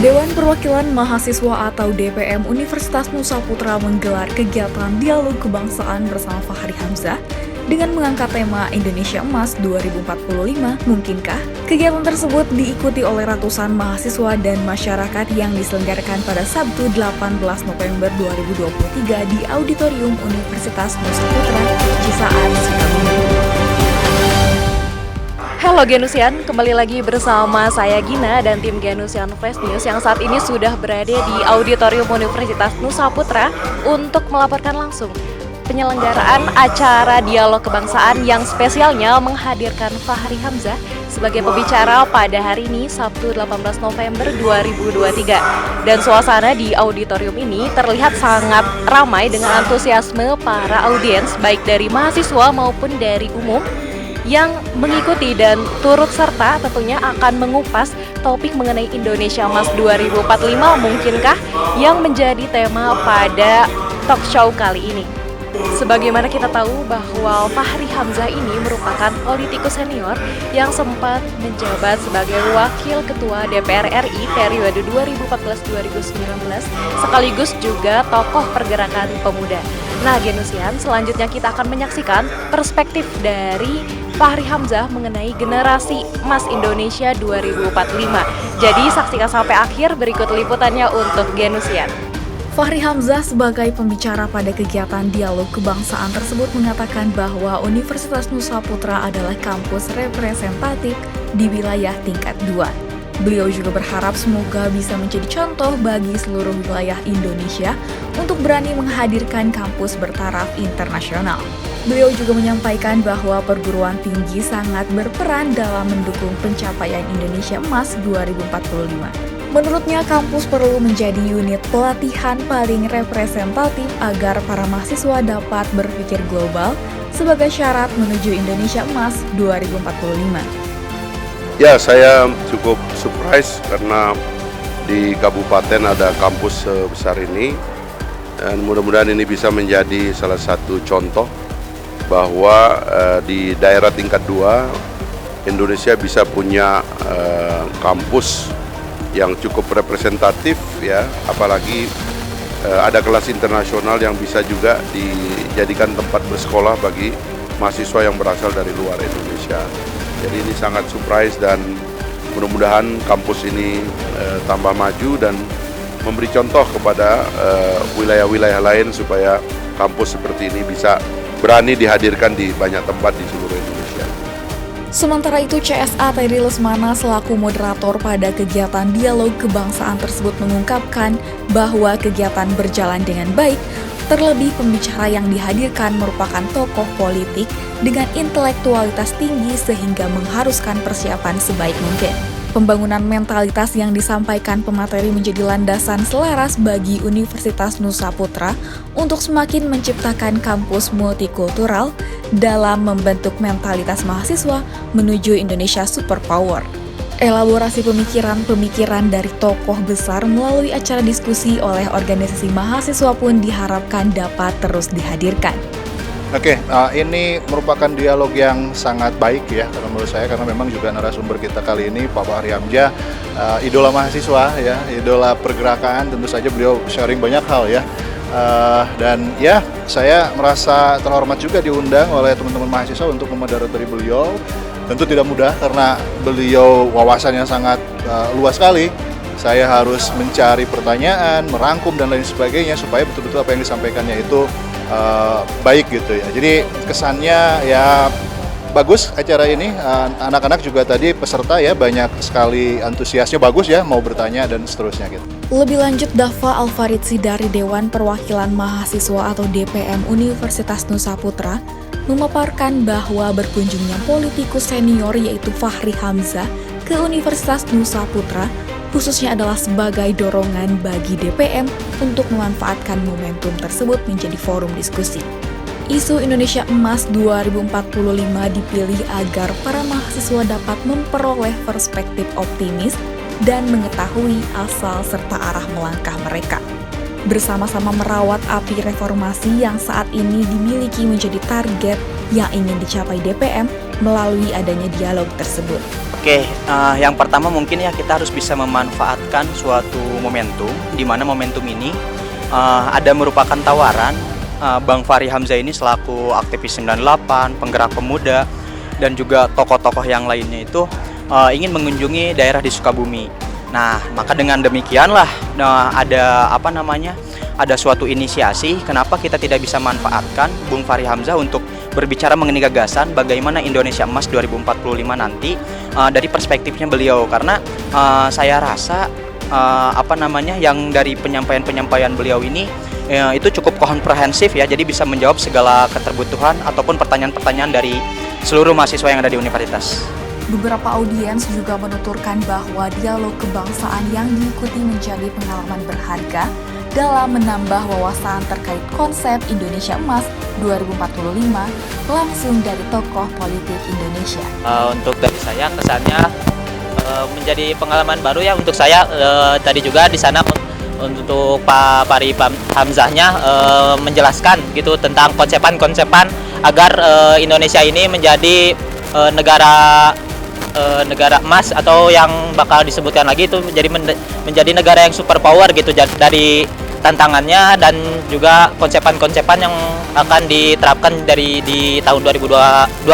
Dewan Perwakilan Mahasiswa atau DPM Universitas Nusa Putra menggelar kegiatan dialog kebangsaan bersama Fachri Hamzah dengan mengangkat tema Indonesia Emas 2045, mungkinkah? Kegiatan tersebut diikuti oleh ratusan mahasiswa dan masyarakat yang diselenggarakan pada Sabtu 18 November 2023 di Auditorium Universitas Nusa Putra, Cisaat, Sukabumi. Halo Genusian, kembali lagi bersama saya Gina dan tim Genusian Flash News yang saat ini sudah berada di Auditorium Universitas Nusa Putra untuk melaporkan langsung penyelenggaraan acara dialog kebangsaan yang spesialnya menghadirkan Fachri Hamzah sebagai pembicara pada hari ini Sabtu 18 November 2023. Dan suasana di auditorium ini terlihat sangat ramai dengan antusiasme para audiens baik dari mahasiswa maupun dari umum yang mengikuti dan turut serta tentunya akan mengupas topik mengenai Indonesia Emas 2045 mungkinkah yang menjadi tema pada talk show kali ini. Sebagaimana kita tahu bahwa Fachri Hamzah ini merupakan politikus senior yang sempat menjabat sebagai Wakil Ketua DPR RI periode 2014-2019 sekaligus juga tokoh pergerakan pemuda. Nah Genusian, selanjutnya kita akan menyaksikan perspektif dari Fachri Hamzah mengenai generasi emas Indonesia 2045. Jadi saksikan sampai akhir, berikut liputannya untuk Genusian. Fachri Hamzah sebagai pembicara pada kegiatan dialog kebangsaan tersebut mengatakan bahwa Universitas Nusa Putra adalah kampus representatif di wilayah tingkat 2. Beliau juga berharap semoga bisa menjadi contoh bagi seluruh wilayah Indonesia untuk berani menghadirkan kampus bertaraf internasional. Beliau juga menyampaikan bahwa perguruan tinggi sangat berperan dalam mendukung pencapaian Indonesia Emas 2045. Menurutnya, kampus perlu menjadi unit pelatihan paling representatif agar para mahasiswa dapat berpikir global sebagai syarat menuju Indonesia Emas 2045. Ya, saya cukup surprise karena di kabupaten ada kampus sebesar ini dan mudah-mudahan ini bisa menjadi salah satu contoh bahwa di daerah tingkat 2 Indonesia bisa punya kampus yang cukup representatif ya, apalagi ada kelas internasional yang bisa juga dijadikan tempat bersekolah bagi mahasiswa yang berasal dari luar Indonesia. Jadi ini sangat surprise dan mudah-mudahan kampus ini tambah maju dan memberi contoh kepada wilayah-wilayah lain supaya kampus seperti ini bisa berani dihadirkan di banyak tempat di seluruh Indonesia. Sementara itu, CSA Terry Lesmana selaku moderator pada kegiatan dialog kebangsaan tersebut mengungkapkan bahwa kegiatan berjalan dengan baik, terlebih pembicara yang dihadirkan merupakan tokoh politik dengan intelektualitas tinggi sehingga mengharuskan persiapan sebaik mungkin. Pembangunan mentalitas yang disampaikan pemateri menjadi landasan selaras bagi Universitas Nusa Putra untuk semakin menciptakan kampus multikultural dalam membentuk mentalitas mahasiswa menuju Indonesia Superpower. Elaborasi pemikiran-pemikiran dari tokoh besar melalui acara diskusi oleh organisasi mahasiswa pun diharapkan dapat terus dihadirkan. Oke, ini merupakan dialog yang sangat baik ya, kalau menurut saya, karena memang juga narasumber kita kali ini Pak Fachri Hamzah, idola mahasiswa ya, idola pergerakan, tentu saja beliau sharing banyak hal ya. Dan ya, saya merasa terhormat juga diundang oleh teman-teman mahasiswa untuk memoderatori beliau. Tentu tidak mudah karena beliau wawasannya sangat luas sekali. Saya harus mencari pertanyaan, merangkum dan lain sebagainya supaya betul-betul apa yang disampaikannya itu baik gitu ya. Jadi kesannya ya bagus acara ini. Anak-anak juga tadi peserta ya banyak sekali antusiasnya, bagus ya, mau bertanya dan seterusnya gitu. Lebih lanjut, Dava Alfaridzi dari Dewan Perwakilan Mahasiswa atau DPM Universitas Nusa Putra memaparkan bahwa berkunjungnya politikus senior yaitu Fachri Hamzah ke Universitas Nusa Putra khususnya adalah sebagai dorongan bagi DPM untuk memanfaatkan momentum tersebut menjadi forum diskusi. Isu Indonesia Emas 2045 dipilih agar para mahasiswa dapat memperoleh perspektif optimis dan mengetahui asal serta arah melangkah mereka. Bersama-sama merawat api reformasi yang saat ini dimiliki menjadi target yang ingin dicapai DPM melalui adanya dialog tersebut. Oke, yang pertama mungkin ya kita harus bisa memanfaatkan suatu momentum, di mana momentum ini ada merupakan tawaran Bang Fahri Hamzah ini selaku aktivis 98, penggerak pemuda, dan juga tokoh-tokoh yang lainnya itu ingin mengunjungi daerah di Sukabumi. Nah, maka dengan demikianlah ada suatu inisiasi kenapa kita tidak bisa manfaatkan Bung Fahri Hamzah untuk berbicara mengenai gagasan bagaimana Indonesia Emas 2045 nanti dari perspektifnya beliau, karena saya rasa yang dari penyampaian beliau ini itu cukup komprehensif ya, jadi bisa menjawab segala keterbutuhan ataupun pertanyaan-pertanyaan dari seluruh mahasiswa yang ada di universitas. Beberapa audiens juga menuturkan bahwa dialog kebangsaan yang diikuti menjadi pengalaman berharga dalam menambah wawasan terkait konsep Indonesia Emas 2045 langsung dari tokoh politik Indonesia. Untuk dari saya kesannya menjadi pengalaman baru ya untuk saya. Tadi juga di sana untuk Pak Fahri Hamzahnya menjelaskan gitu tentang konsepan agar Indonesia ini menjadi negara emas atau yang bakal disebutkan lagi itu menjadi negara yang superpower gitu dari tantangannya dan juga konsepan yang akan diterapkan di tahun 2045.